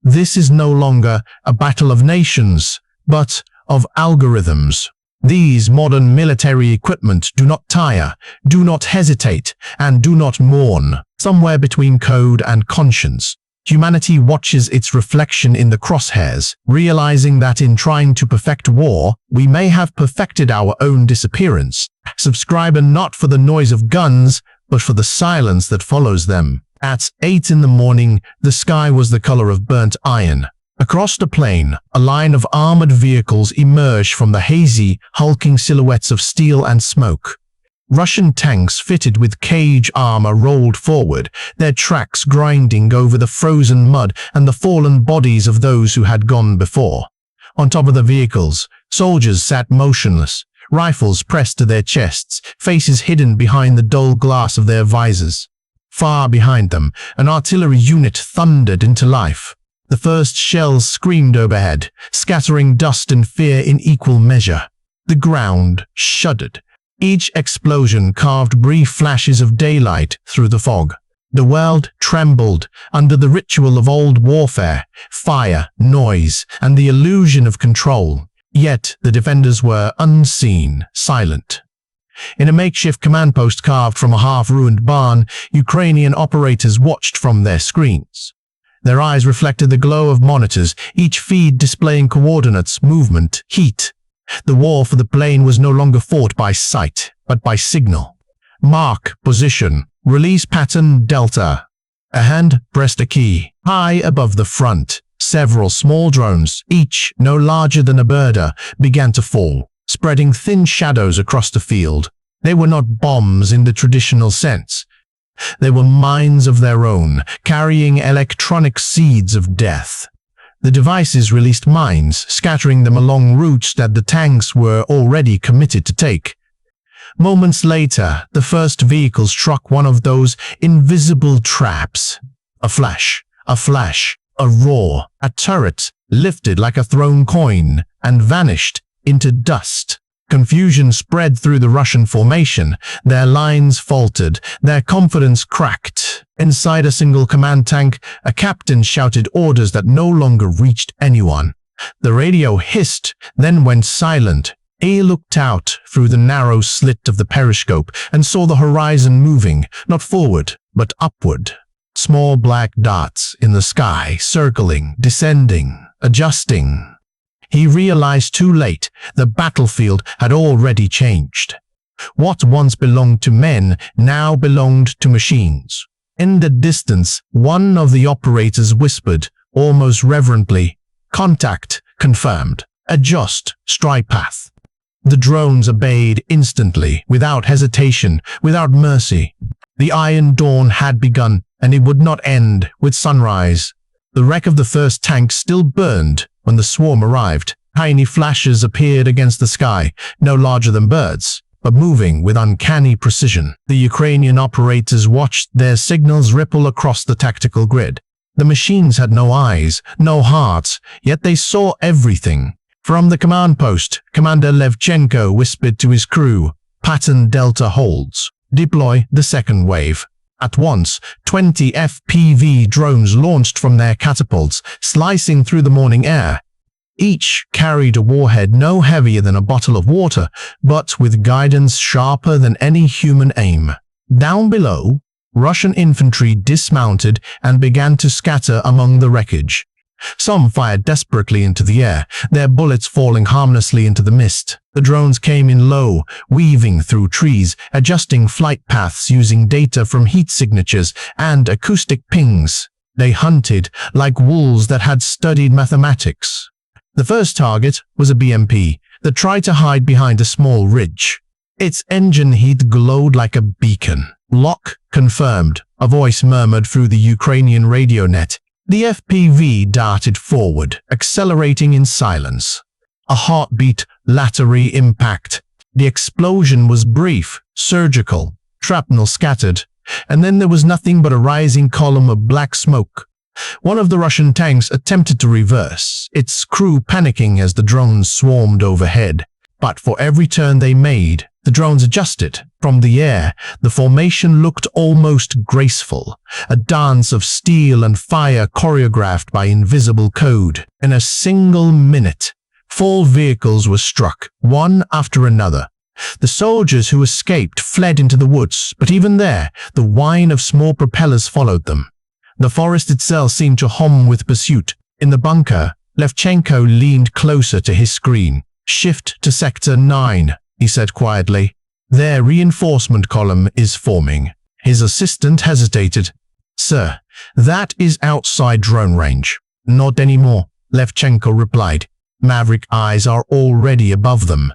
This is no longer a battle of nations, but of algorithms. These modern military equipment do not tire, do not hesitate, and do not mourn. Somewhere between code and conscience, humanity watches its reflection in the crosshairs, realizing that in trying to perfect war, we may have perfected our own disappearance. Subscribe, and not for the noise of guns, but for the silence that follows them. At 8 in the morning, the sky was the color of burnt iron. Across the plain, a line of armored vehicles emerged from the hazy, hulking silhouettes of steel and smoke. Russian tanks fitted with cage armor rolled forward, their tracks grinding over the frozen mud and the fallen bodies of those who had gone before. On top of the vehicles, soldiers sat motionless, rifles pressed to their chests, faces hidden behind the dull glass of their visors. Far behind them, an artillery unit thundered into life. The first shells screamed overhead, scattering dust and fear in equal measure. The ground shuddered. Each explosion carved brief flashes of daylight through the fog. The world trembled under the ritual of old warfare, fire, noise, and the illusion of control. Yet the defenders were unseen, silent. In a makeshift command post carved from a half-ruined barn, Ukrainian operators watched from their screens. Their eyes reflected the glow of monitors, each feed displaying coordinates, movement, heat. The war for the plane was no longer fought by sight, but by signal. Mark, position, release pattern, delta. A hand pressed a key. High above the front, several small drones, each no larger than a birder, began to fall, spreading thin shadows across the field. They were not bombs in the traditional sense. They were minds of their own, carrying electronic seeds of death. The devices released mines, scattering them along routes that the tanks were already committed to take. Moments later, the first vehicle struck one of those invisible traps. A flash, a roar, a turret lifted like a thrown coin and vanished into dust. Confusion spread through the Russian formation. Their lines faltered, their confidence cracked. Inside a single command tank, a captain shouted orders that no longer reached anyone. The radio hissed, then went silent. He looked out through the narrow slit of the periscope and saw the horizon moving, not forward, but upward. Small black dots in the sky, circling, descending, adjusting. He realized too late the battlefield had already changed. What once belonged to men now belonged to machines. In the distance, one of the operators whispered, almost reverently, "Contact confirmed. Adjust strike path." The drones obeyed instantly, without hesitation, without mercy. The Iron Dawn had begun, and it would not end with sunrise. The wreck of the first tank still burned when the swarm arrived. Tiny flashes appeared against the sky, no larger than birds, but moving with uncanny precision. The Ukrainian operators watched their signals ripple across the tactical grid. The machines had no eyes, no hearts, yet they saw everything. From the command post, Commander Levchenko whispered to his crew, "Pattern Delta holds. Deploy the second wave." At once, 20 FPV drones launched from their catapults, slicing through the morning air. Each carried a warhead no heavier than a bottle of water, but with guidance sharper than any human aim. Down below, Russian infantry dismounted and began to scatter among the wreckage. Some fired desperately into the air, their bullets falling harmlessly into the mist. The drones came in low, weaving through trees, adjusting flight paths using data from heat signatures and acoustic pings. They hunted like wolves that had studied mathematics. The first target was a BMP that tried to hide behind a small ridge. Its engine heat glowed like a beacon. "Lock confirmed," a voice murmured through the Ukrainian radio net. The FPV darted forward, accelerating in silence. A heartbeat, lateral impact. The explosion was brief, surgical, shrapnel scattered, and then there was nothing but a rising column of black smoke. One of the Russian tanks attempted to reverse, its crew panicking as the drones swarmed overhead. But for every turn they made, The drones adjusted. From the air, the formation looked almost graceful, a dance of steel and fire choreographed by invisible code. In a single minute, 4 vehicles were struck, one after another. The soldiers who escaped fled into the woods, but even there, the whine of small propellers followed them. The forest itself seemed to hum with pursuit. In the bunker, Levchenko leaned closer to his screen. "Shift to Sector 9, he said quietly. "Their reinforcement column is forming." His assistant hesitated. "Sir, that is outside drone range." "Not anymore," Levchenko replied. "Maverick eyes are already above them."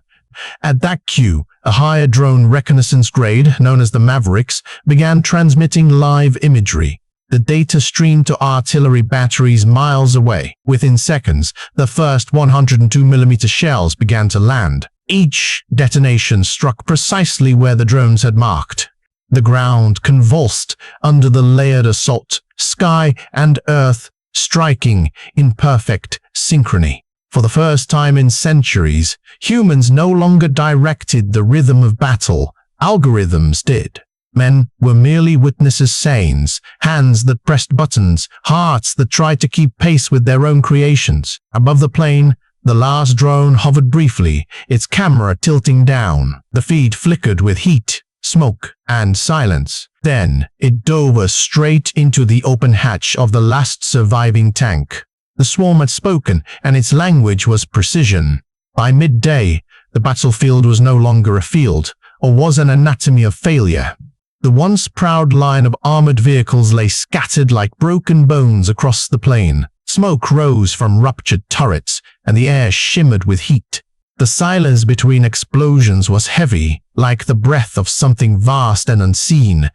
At that cue, a higher drone reconnaissance grade, known as the Mavericks, began transmitting live imagery. The data streamed to artillery batteries miles away. Within seconds, the first 102mm shells began to land. Each detonation struck precisely where the drones had marked. The ground convulsed under the layered assault, sky and earth striking in perfect synchrony. For the first time in centuries, humans no longer directed the rhythm of battle, algorithms did. Men were merely witnesses, saints, hands that pressed buttons, hearts that tried to keep pace with their own creations. Above the plane, the last drone hovered briefly, its camera tilting down. The feed flickered with heat, smoke, and silence. Then it dove straight into the open hatch of the last surviving tank. The swarm had spoken, and its language was precision. By midday, the battlefield was no longer a field, or was an anatomy of failure. The once proud line of armored vehicles lay scattered like broken bones across the plain. Smoke rose from ruptured turrets, and the air shimmered with heat. The silence between explosions was heavy, like the breath of something vast and unseen.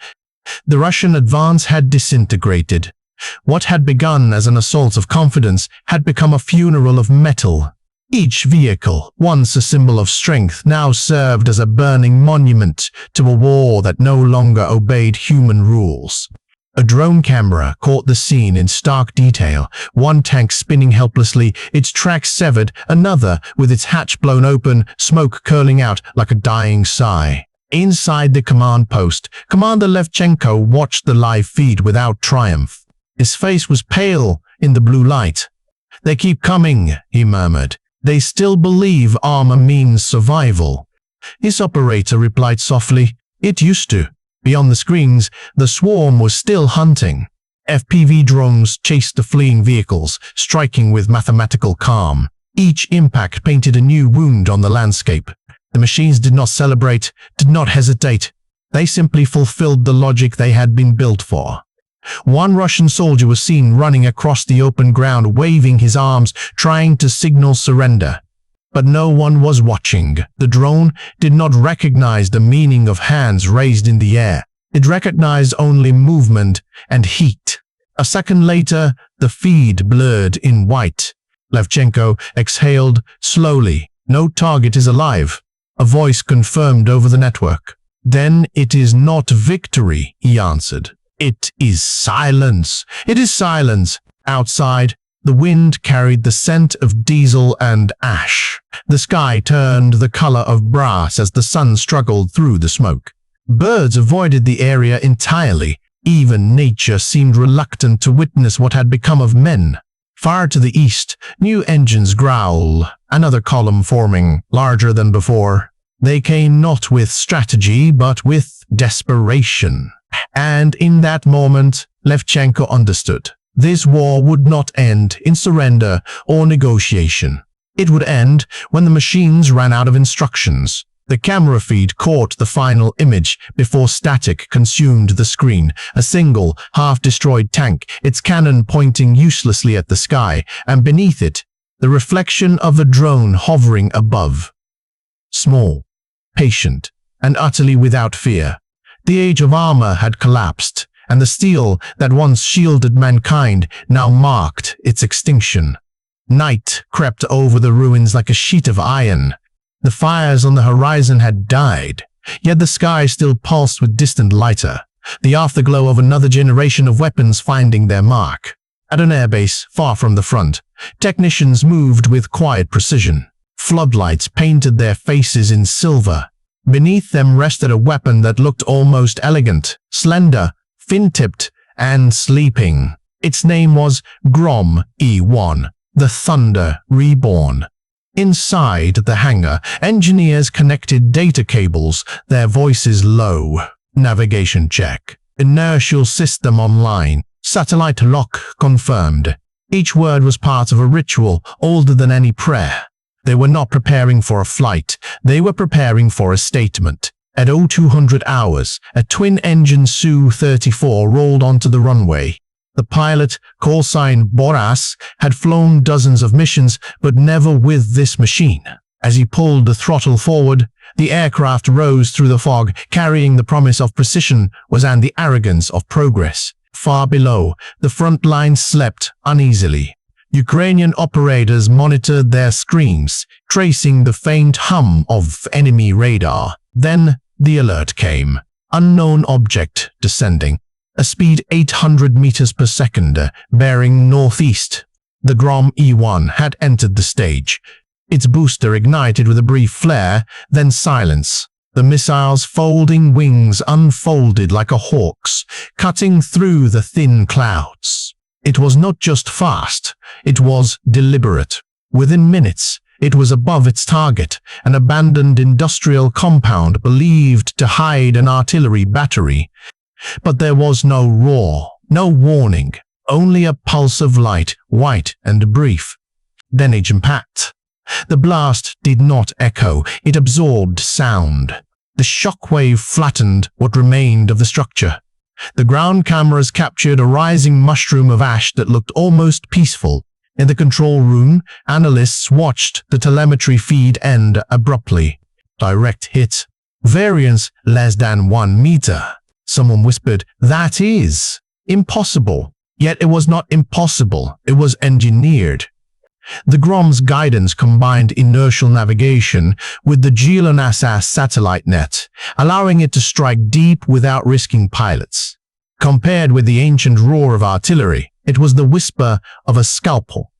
The Russian advance had disintegrated. What had begun as an assault of confidence had become a funeral of metal. Each vehicle, once a symbol of strength, now served as a burning monument to a war that no longer obeyed human rules. A drone camera caught the scene in stark detail, one tank spinning helplessly, its tracks severed, another with its hatch blown open, smoke curling out like a dying sigh. Inside the command post, Commander Levchenko watched the live feed without triumph. His face was pale in the blue light. "They keep coming," he murmured. "They still believe armor means survival." His operator replied softly, "It used to." Beyond the screens, the swarm was still hunting. FPV drones chased the fleeing vehicles, striking with mathematical calm. Each impact painted a new wound on the landscape. The machines did not celebrate, did not hesitate. They simply fulfilled the logic they had been built for. One Russian soldier was seen running across the open ground, waving his arms, trying to signal surrender. But no one was watching. The drone did not recognize the meaning of hands raised in the air. It recognized only movement and heat. A second later, the feed blurred in white. Levchenko exhaled slowly. "No target is alive," a voice confirmed over the network. "Then it is not victory," he answered. "It is silence. It is silence." Outside, the wind carried the scent of diesel and ash. The sky turned the color of brass as the sun struggled through the smoke. Birds avoided the area entirely. Even nature seemed reluctant to witness what had become of men. Far to the east, new engines growl, another column forming, larger than before. They came not with strategy, but with desperation. And in that moment, Levchenko understood. This war would not end in surrender or negotiation. It would end when the machines ran out of instructions. The camera feed caught the final image before static consumed the screen. A single, half-destroyed tank, its cannon pointing uselessly at the sky, and beneath it, the reflection of a drone hovering above. Small, patient, and utterly without fear. The age of armor had collapsed, and the steel that once shielded mankind now marked its extinction. Night crept over the ruins like a sheet of iron. The fires on the horizon had died, yet the sky still pulsed with distant lighter, the afterglow of another generation of weapons finding their mark. At an airbase far from the front, technicians moved with quiet precision. Floodlights painted their faces in silver. Beneath them rested a weapon that looked almost elegant, slender, fin-tipped, and sleeping. Its name was Grom E1, the Thunder Reborn. Inside the hangar, engineers connected data cables, their voices low. Navigation check. Inertial system online. Satellite lock confirmed. Each word was part of a ritual older than any prayer. They were not preparing for a flight. They were preparing for a statement. At 0200 hours, a twin-engine Su-34 rolled onto the runway. The pilot, call sign Boras, had flown dozens of missions, but never with this machine. As he pulled the throttle forward, the aircraft rose through the fog, carrying the promise of precision and the arrogance of progress. Far below, the front line slept uneasily. Ukrainian operators monitored their screens, tracing the faint hum of enemy radar. Then the alert came. Unknown object descending. A speed 800 meters per second, bearing northeast. The Grom E1 had entered the stage. Its booster ignited with a brief flare, then silence. The missile's folding wings unfolded like a hawk's, cutting through the thin clouds. It was not just fast, it was deliberate. Within minutes, it was above its target, an abandoned industrial compound believed to hide an artillery battery. But there was no roar, no warning, only a pulse of light, white and brief. Then its impact. The blast did not echo, it absorbed sound. The shockwave flattened what remained of the structure. The ground cameras captured a rising mushroom of ash that looked almost peaceful. In the control room, analysts watched the telemetry feed end abruptly. Direct hit. Variance less than 1 meter. Someone whispered, "That is impossible." Yet it was not impossible, it was engineered. The Grom's guidance combined inertial navigation with the GLONASS satellite net, allowing it to strike deep without risking pilots. Compared with the ancient roar of artillery, it was the whisper of a scalpel.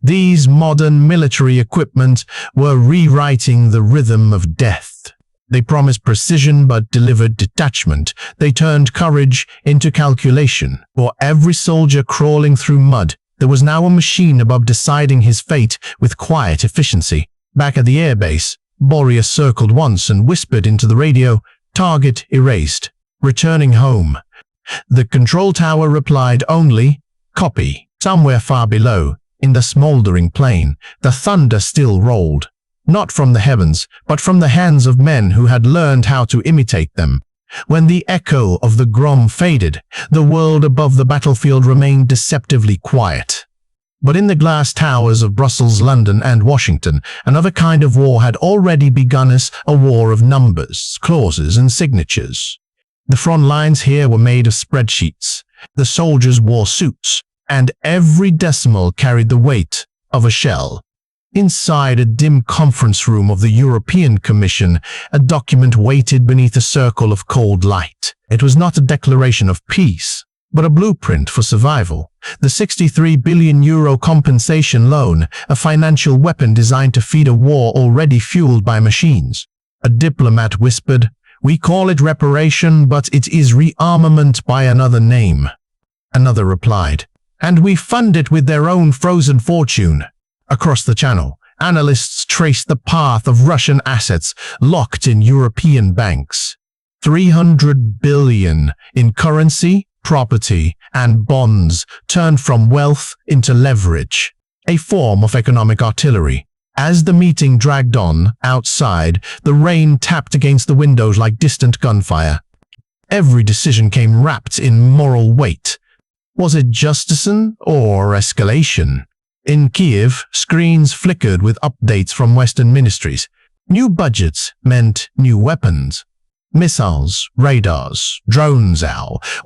These modern military equipment were rewriting the rhythm of death. They promised precision but delivered detachment. They turned courage into calculation. For every soldier crawling through mud, there was now a machine above deciding his fate with quiet efficiency. Back at the airbase, Boreas circled once and whispered into the radio, "Target erased. Returning home." The control tower replied only, "Copy." Somewhere far below, in the smoldering plain, the thunder still rolled. Not from the heavens, but from the hands of men who had learned how to imitate them. When the echo of the Grom faded, the world above the battlefield remained deceptively quiet. But in the glass towers of Brussels, London, and Washington, another kind of war had already begun, as a war of numbers, clauses, and signatures. The front lines here were made of spreadsheets. The soldiers wore suits, and every decimal carried the weight of a shell. Inside a dim conference room of the European Commission, a document waited beneath a circle of cold light. It was not a declaration of peace, but a blueprint for survival. The €63 billion compensation loan, a financial weapon designed to feed a war already fueled by machines. A diplomat whispered, "We call it reparation, but it is rearmament by another name." Another replied, "And we fund it with their own frozen fortune." Across the channel, analysts traced the path of Russian assets locked in European banks. 300 billion in currency, property, and bonds turned from wealth into leverage, a form of economic artillery. As the meeting dragged on, outside, the rain tapped against the windows like distant gunfire. Every decision came wrapped in moral weight. Was it justice or escalation? In Kiev, screens flickered with updates from Western ministries. New budgets meant new weapons. Missiles, radars, drones,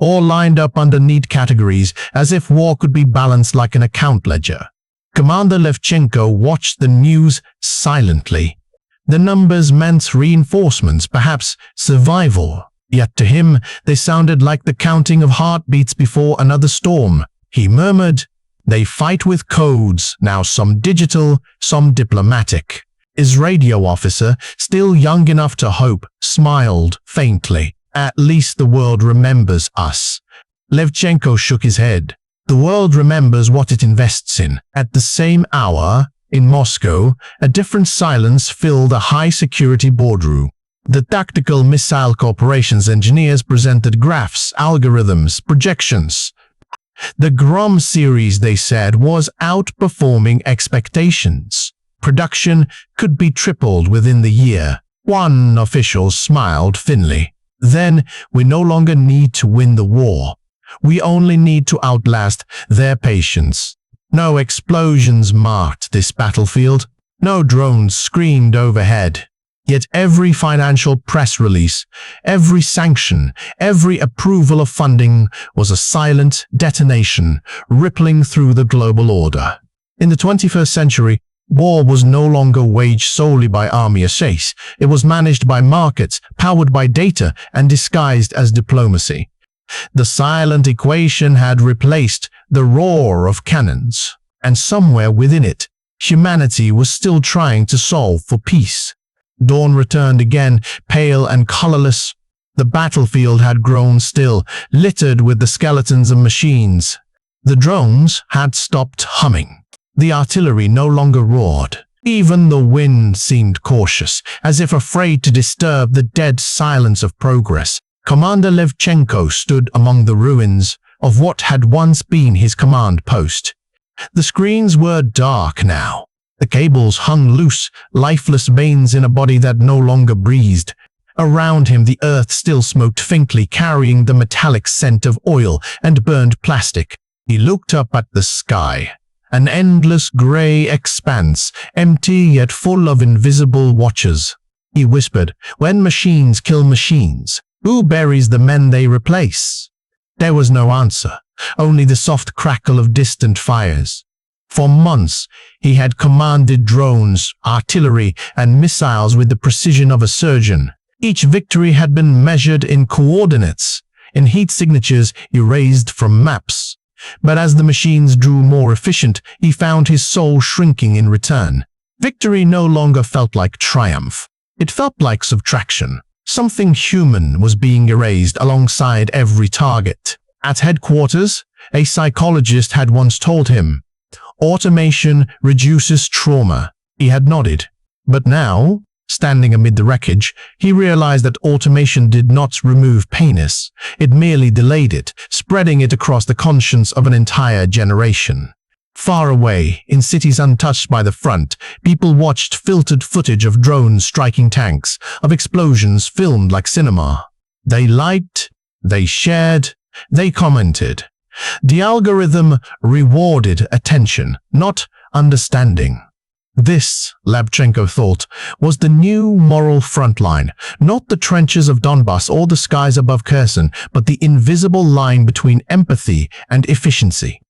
all lined up under neat categories as if war could be balanced like an account ledger. Commander Levchenko watched the news silently. The numbers meant reinforcements, perhaps survival. Yet to him, they sounded like the counting of heartbeats before another storm. He murmured, "They fight with codes, now some digital, some diplomatic. His radio officer, still young enough to hope, smiled faintly. At least the world remembers us. Levchenko shook his head. The world remembers what it invests in. At the same hour, in Moscow, a different silence filled a high-security boardroom. The Tactical Missile Corporation's engineers presented graphs, algorithms, projections. The Grom series, they said, was outperforming expectations. Production could be tripled within the year. One official smiled thinly. Then, we no longer need to win the war. We only need to outlast their patience. No explosions marked this battlefield. No drones screamed overhead. Yet every financial press release, every sanction, every approval of funding was a silent detonation rippling through the global order. In the 21st century, war was no longer waged solely by army essays. It was managed by markets, powered by data, and disguised as diplomacy. The silent equation had replaced the roar of cannons, and somewhere within it, humanity was still trying to solve for peace. Dawn returned again, pale and colorless. The battlefield had grown still, littered with the skeletons of machines. The drones had stopped humming. The artillery no longer roared. Even the wind seemed cautious, as if afraid to disturb the dead silence of progress. Commander Levchenko stood among the ruins of what had once been his command post. The screens were dark now. The cables hung loose, lifeless veins in a body that no longer breathed. Around him the earth still smoked faintly, carrying the metallic scent of oil and burned plastic. He looked up at the sky. An endless grey expanse, empty yet full of invisible watchers. He whispered, "When machines kill machines, who buries the men they replace?" There was no answer, only the soft crackle of distant fires. For months, he had commanded drones, artillery, and missiles with the precision of a surgeon. Each victory had been measured in coordinates, in heat signatures erased from maps. But as the machines grew more efficient, he found his soul shrinking in return. Victory no longer felt like triumph. It felt like subtraction. Something human was being erased alongside every target. At headquarters, a psychologist had once told him, "Automation reduces trauma." He had nodded. But now, standing amid the wreckage, he realized that automation did not remove pain. It merely delayed it, spreading it across the conscience of an entire generation. Far away, in cities untouched by the front, people watched filtered footage of drones striking tanks, of explosions filmed like cinema. They liked, they shared, they commented. The algorithm rewarded attention, not understanding. This, Levchenko thought, was the new moral frontline, not the trenches of Donbass or the skies above Kherson, but the invisible line between empathy and efficiency.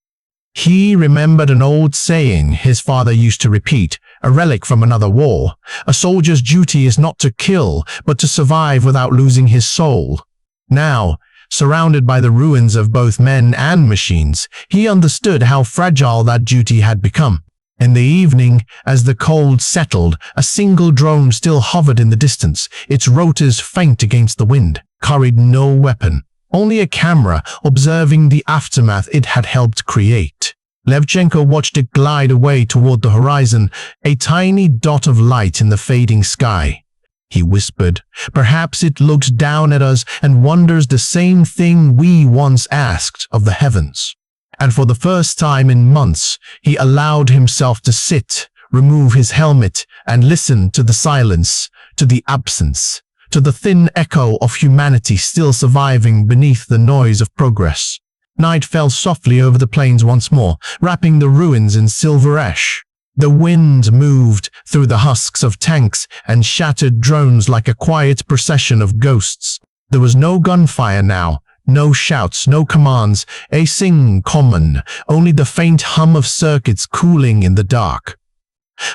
He remembered an old saying his father used to repeat, a relic from another war: "A soldier's duty is not to kill, but to survive without losing his soul." Now, surrounded by the ruins of both men and machines, he understood how fragile that duty had become. In the evening, as the cold settled, a single drone still hovered in the distance, its rotors faint against the wind, carried no weapon, only a camera observing the aftermath it had helped create. Levchenko watched it glide away toward the horizon, a tiny dot of light in the fading sky. He whispered, "Perhaps it looks down at us and wonders the same thing we once asked of the heavens." And for the first time in months, he allowed himself to sit, remove his helmet, and listen to the silence, to the absence, to the thin echo of humanity still surviving beneath the noise of progress. Night fell softly over the plains once more, wrapping the ruins in silver ash. The wind moved through the husks of tanks and shattered drones like a quiet procession of ghosts. There was no gunfire now, no shouts, no commands, a sing common, only the faint hum of circuits cooling in the dark.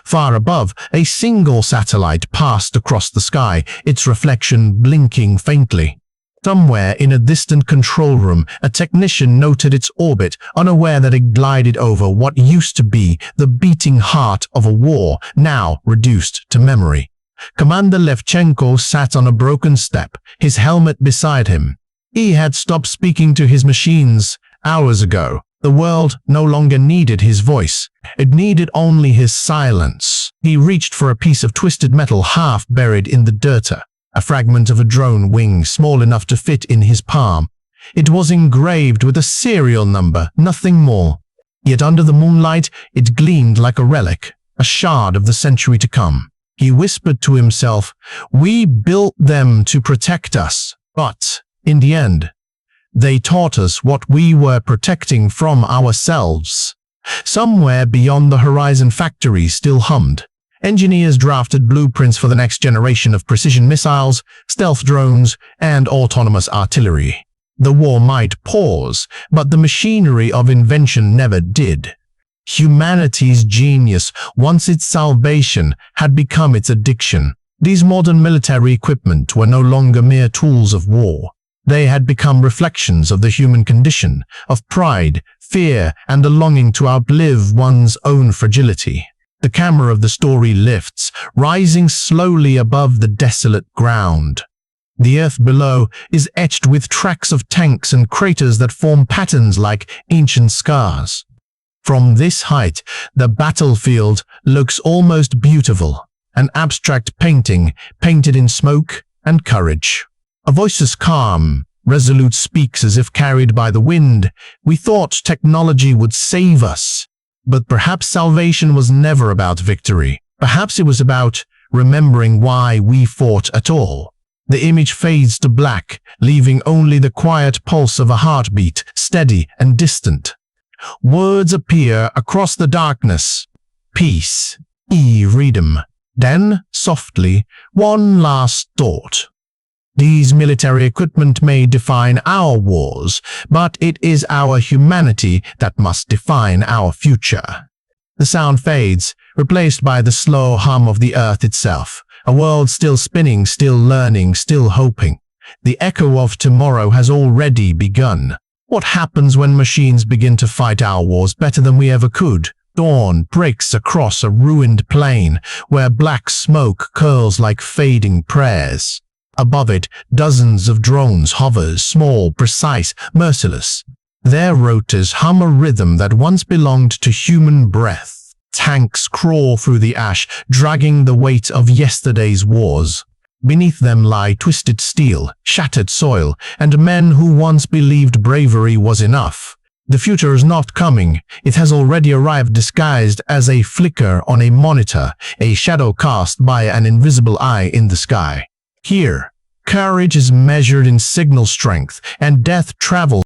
Far above, a single satellite passed across the sky, its reflection blinking faintly. Somewhere in a distant control room, a technician noted its orbit, unaware that it glided over what used to be the beat beating heart of a war now reduced to memory. Commander Levchenko sat on a broken step, his helmet beside him. He had stopped speaking to his machines hours ago. The world no longer needed his voice. It needed only his silence. He reached for a piece of twisted metal half buried in the dirt, a fragment of a drone wing small enough to fit in his palm. It was engraved with a serial number, nothing more. Yet under the moonlight, it gleamed like a relic, a shard of the century to come. He whispered to himself, "We built them to protect us, but, in the end, they taught us what we were protecting from ourselves." Somewhere beyond the horizon, factories still hummed. Engineers drafted blueprints for the next generation of precision missiles, stealth drones, and autonomous artillery. The war might pause, but the machinery of invention never did. Humanity's genius, once its salvation, had become its addiction. These modern military equipment were no longer mere tools of war. They had become reflections of the human condition, of pride, fear, and a longing to outlive one's own fragility. The camera of the story lifts, rising slowly above the desolate ground. The earth below is etched with tracks of tanks and craters that form patterns like ancient scars. From this height, the battlefield looks almost beautiful, an abstract painting painted in smoke and courage. A voice is calm, resolute, speaks as if carried by the wind. "We thought technology would save us." But perhaps salvation was never about victory. Perhaps it was about remembering why we fought at all. The image fades to black, leaving only the quiet pulse of a heartbeat, steady and distant. Words appear across the darkness. "Peace." Freedom. Then, softly, one last thought. These military equipment may define our wars, but it is our humanity that must define our future. The sound fades, replaced by the slow hum of the earth itself. A world still spinning, still learning, still hoping. The echo of tomorrow has already begun. What happens when machines begin to fight our wars better than we ever could? Dawn breaks across a ruined plain, where black smoke curls like fading prayers. Above it, dozens of drones hover, small, precise, merciless. Their rotors hum a rhythm that once belonged to human breath. Tanks crawl through the ash, dragging the weight of yesterday's wars. Beneath them lie twisted steel, shattered soil, and men who once believed bravery was enough. The future is not coming. It has already arrived, disguised as a flicker on a monitor, a shadow cast by an invisible eye in the sky. Here, courage is measured in signal strength, and death travels